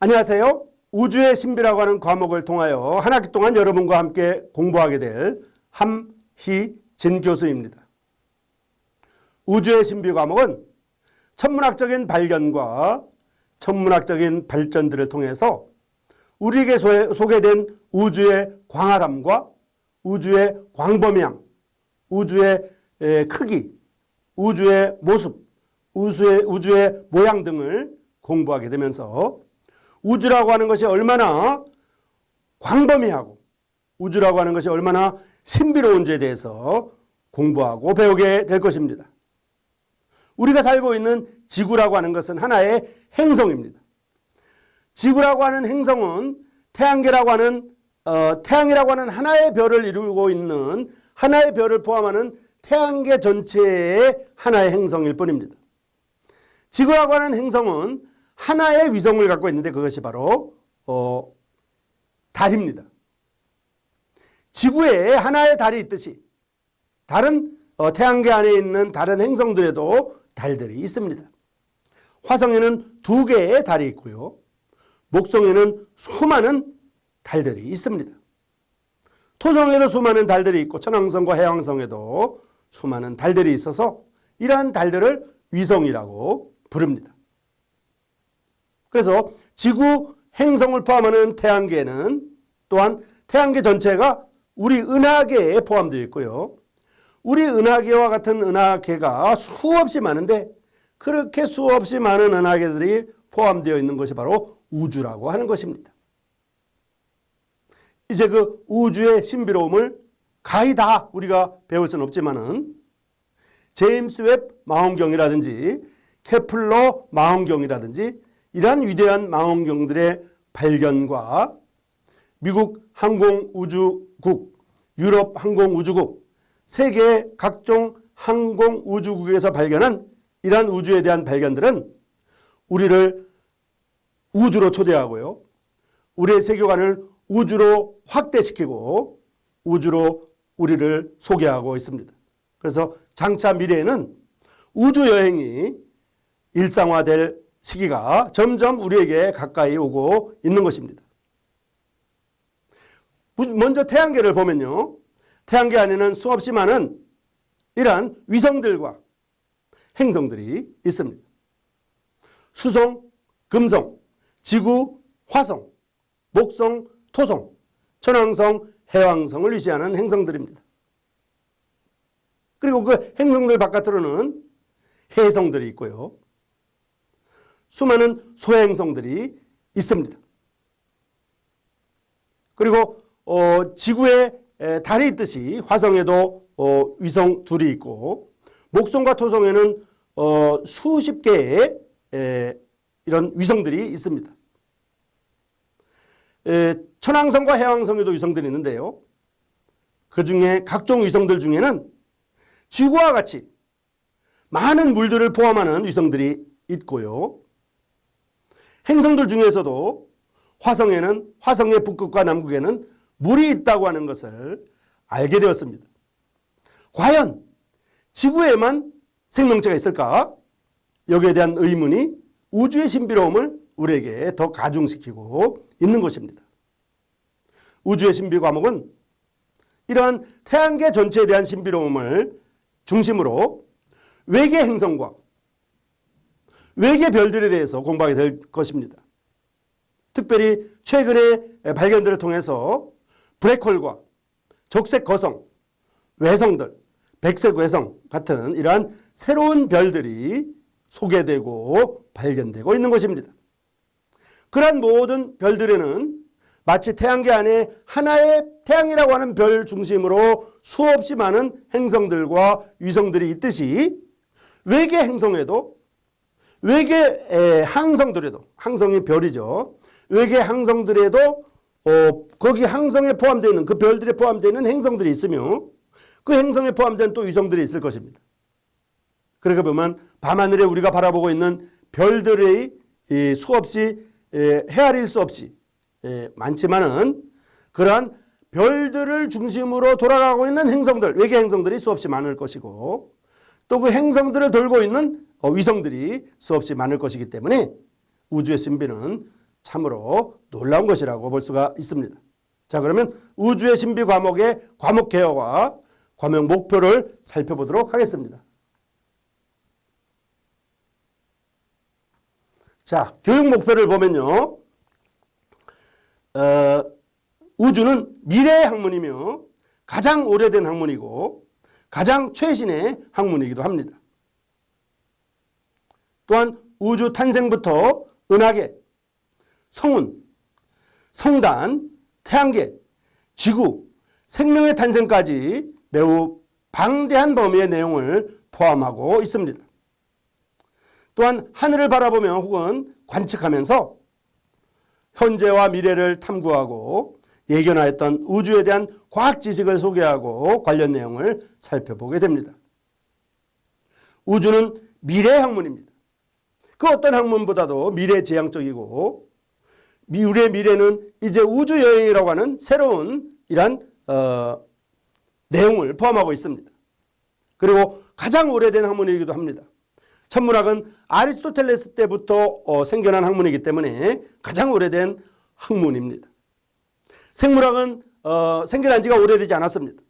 안녕하세요. 우주의 신비라고 하는 과목을 통하여 한 학기 동안 여러분과 함께 공부하게 될 함희진 교수입니다. 우주의 신비 과목은 천문학적인 발견과 천문학적인 발전들을 통해서 우리에게 소개된 우주의 광활함과 우주의 광범위함, 우주의 크기, 우주의 모습, 우주의 모양 등을 공부하게 되면서 우주라고 하는 것이 얼마나 광범위하고 우주라고 하는 것이 얼마나 신비로운지에 대해서 공부하고 배우게 될 것입니다. 우리가 살고 있는 지구라고 하는 것은 하나의 행성입니다. 지구라고 하는 행성은 태양계라고 하는 태양이라고 하는 하나의 별을 이루고 있는 하나의 별을 포함하는 태양계 전체의 하나의 행성일 뿐입니다. 지구라고 하는 행성은 하나의 위성을 갖고 있는데 그것이 바로 달입니다. 지구에 하나의 달이 있듯이 다른 태양계 안에 있는 다른 행성들에도 달들이 있습니다. 화성에는 2개의 달이 있고요. 목성에는 수많은 달들이 있습니다. 토성에도 수많은 달들이 있고 천왕성과 해왕성에도 수많은 달들이 있어서 이러한 달들을 위성이라고 부릅니다. 그래서 지구 행성을 포함하는 태양계는 또한 태양계 전체가 우리 은하계에 포함되어 있고요. 우리 은하계와 같은 은하계가 수없이 많은데 그렇게 수없이 많은 은하계들이 포함되어 있는 것이 바로 우주라고 하는 것입니다. 이제 그 우주의 신비로움을 가히 다 우리가 배울 수는 없지만은 제임스 웹 망원경이라든지 케플러 망원경이라든지 이러한 위대한 망원경들의 발견과 미국 항공우주국, 유럽 항공우주국, 세계 각종 항공우주국에서 발견한 이러한 우주에 대한 발견들은 우리를 우주로 초대하고요. 우리의 세계관을 우주로 확대시키고 우주로 우리를 소개하고 있습니다. 그래서 장차 미래에는 우주여행이 일상화될 시기가 점점 우리에게 가까이 오고 있는 것입니다. 먼저 태양계를 보면요. 태양계 안에는 수없이 많은 이러한 위성들과 행성들이 있습니다. 수성, 금성, 지구, 화성, 목성, 토성, 천왕성, 해왕성을 위시하는 행성들입니다. 그리고 그 행성들 바깥으로는 해성들이 있고요. 수많은 소행성들이 있습니다. 그리고 지구에 달이 있듯이 화성에도 위성 둘이 있고 목성과 토성에는 수십 개의 이런 위성들이 있습니다. 천왕성과 해왕성에도 위성들이 있는데요. 그 중에 각종 위성들 중에는 지구와 같이 많은 물들을 포함하는 위성들이 있고요. 행성들 중에서도 화성의 북극과 남극에는 물이 있다고 하는 것을 알게 되었습니다. 과연 지구에만 생명체가 있을까? 여기에 대한 의문이 우주의 신비로움을 우리에게 더 가중시키고 있는 것입니다. 우주의 신비 과목은 이러한 태양계 전체에 대한 신비로움을 중심으로 외계 행성과 외계 별들에 대해서 공부하게 될 것입니다. 특별히 최근의 발견들을 통해서 블랙홀과 적색 거성, 외성들, 백색 외성 같은 이러한 새로운 별들이 소개되고 발견되고 있는 것입니다. 그러한 모든 별들에는 마치 태양계 안에 하나의 태양이라고 하는 별 중심으로 수없이 많은 행성들과 위성들이 있듯이 외계 행성에도 외계 항성들에도 항성이 별이죠. 외계 항성들에도 거기 항성에 포함되어 있는 그 별들에 포함되어 있는 행성들이 있으며 그 행성에 포함된 또 위성들이 있을 것입니다. 그러니까 보면 밤하늘에 우리가 바라보고 있는 별들의 수없이 헤아릴 수 없이 많지만은 그러한 별들을 중심으로 돌아가고 있는 행성들, 외계 행성들이 수없이 많을 것이고 또 그 행성들을 돌고 있는 위성들이 수없이 많을 것이기 때문에 우주의 신비는 참으로 놀라운 것이라고 볼 수가 있습니다. 자, 그러면 우주의 신비 과목의 과목 개요와 과목 목표를 살펴보도록 하겠습니다. 자, 교육 목표를 보면요. 우주는 미래의 학문이며 가장 오래된 학문이고 가장 최신의 학문이기도 합니다. 또한 우주 탄생부터 은하계, 성운, 성단, 태양계, 지구, 생명의 탄생까지 매우 방대한 범위의 내용을 포함하고 있습니다. 또한 하늘을 바라보며 혹은 관측하면서 현재와 미래를 탐구하고 예견하였던 우주에 대한 과학 지식을 소개하고 관련 내용을 살펴보게 됩니다. 우주는 미래의 학문입니다. 그 어떤 학문보다도 미래지향적이고 우리의 미래는 이제 우주여행이라고 하는 새로운 이런 내용을 포함하고 있습니다. 그리고 가장 오래된 학문이기도 합니다. 천문학은 아리스토텔레스 때부터 생겨난 학문이기 때문에 가장 오래된 학문입니다. 생물학은 생겨난 지가 오래되지 않았습니다.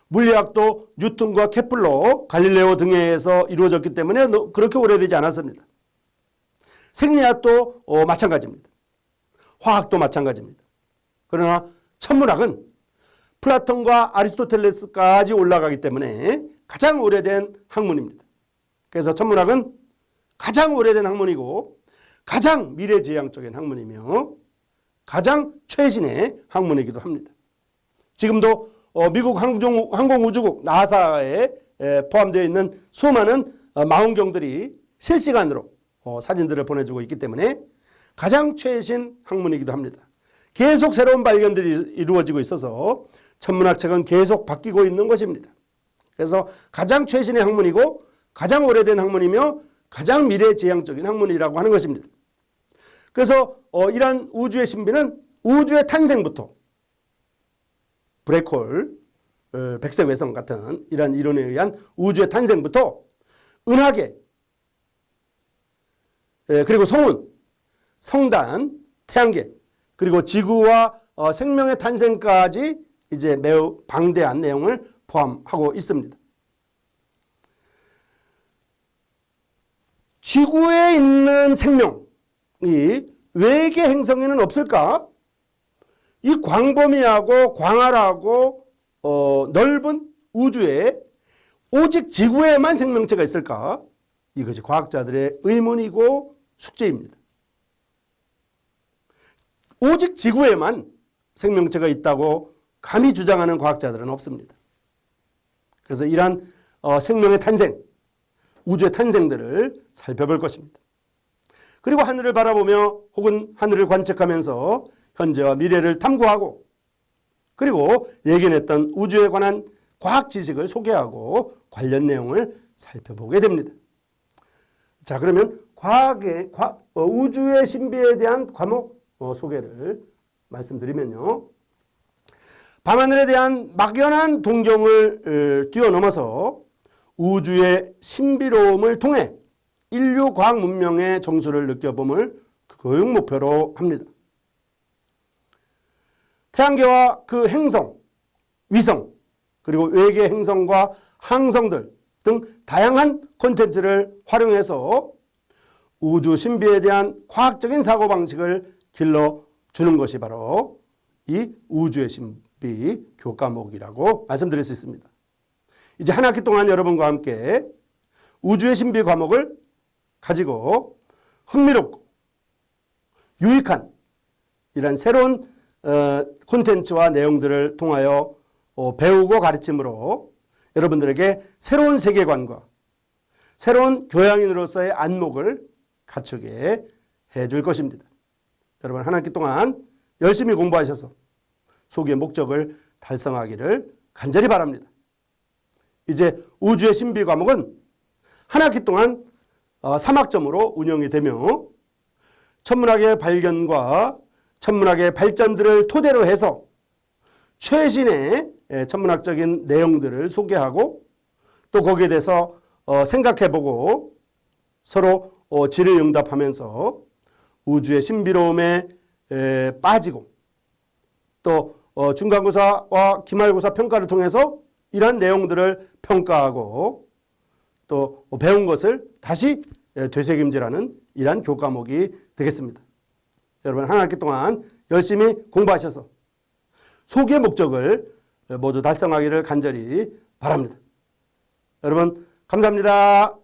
물리학도 뉴턴과 케플러, 갈릴레오 등에 의해서 이루어졌기 때문에 그렇게 오래되지 않았습니다. 생리학도 마찬가지입니다. 화학도 마찬가지입니다. 그러나 천문학은 플라톤과 아리스토텔레스까지 올라가기 때문에 가장 오래된 학문입니다. 그래서 천문학은 가장 오래된 학문이고 가장 미래지향적인 학문이며 가장 최신의 학문이기도 합니다. 지금도 미국 항공우주국 나사에 포함되어 있는 수많은 망원경들이 실시간으로 사진들을 보내주고 있기 때문에 가장 최신 학문이기도 합니다. 계속 새로운 발견들이 이루어지고 있어서 천문학책은 계속 바뀌고 있는 것입니다. 그래서 가장 최신의 학문이고 가장 오래된 학문이며 가장 미래지향적인 학문이라고 하는 것입니다. 그래서 이러한 우주의 신비는 우주의 탄생부터 블랙홀, 백색외성 같은 이러한 이론에 의한 우주의 탄생부터 은하계, 그리고 성운, 성단, 태양계, 그리고 지구와 생명의 탄생까지 이제 매우 방대한 내용을 포함하고 있습니다. 지구에 있는 생명이 외계 행성에는 없을까? 이 광범위하고 광활하고 넓은 우주에 오직 지구에만 생명체가 있을까? 이것이 과학자들의 의문이고 숙제입니다. 오직 지구에만 생명체가 있다고 감히 주장하는 과학자들은 없습니다. 그래서 이러한 생명의 탄생, 우주의 탄생들을 살펴볼 것입니다. 그리고 하늘을 바라보며 혹은 하늘을 관측하면서 현재와 미래를 탐구하고 그리고 예견했던 우주에 관한 과학 지식을 소개하고 관련 내용을 살펴보게 됩니다. 자, 그러면 우주의 신비에 대한 과목 소개를 말씀드리면요. 밤하늘에 대한 막연한 동경을 뛰어넘어서 우주의 신비로움을 통해 인류 과학 문명의 정수를 느껴봄을 교육 목표로 합니다. 태양계와 그 행성, 위성, 그리고 외계 행성과 항성들 등 다양한 콘텐츠를 활용해서 우주 신비에 대한 과학적인 사고방식을 길러주는 것이 바로 이 우주의 신비 교과목이라고 말씀드릴 수 있습니다. 이제 한 학기 동안 여러분과 함께 우주의 신비 과목을 가지고 흥미롭고 유익한 이런 새로운 콘텐츠와 내용들을 통하여 배우고 가르침으로 여러분들에게 새로운 세계관과 새로운 교양인으로서의 안목을 갖추게 해줄 것입니다. 여러분 한 학기 동안 열심히 공부하셔서 소기의 목적을 달성하기를 간절히 바랍니다. 이제 우주의 신비 과목은 한 학기 동안 3학점으로 운영이 되며 천문학의 발견과 천문학의 발전들을 토대로 해서 최신의 천문학적인 내용들을 소개하고 또 거기에 대해서 생각해보고 서로 질의응답하면서 우주의 신비로움에 빠지고 또 중간고사와 기말고사 평가를 통해서 이러한 내용들을 평가하고 또 배운 것을 다시 되새김질하는 이러한 교과목이 되겠습니다. 여러분 한 학기 동안 열심히 공부하셔서 소기의 목적을 모두 달성하기를 간절히 바랍니다. 여러분 감사합니다.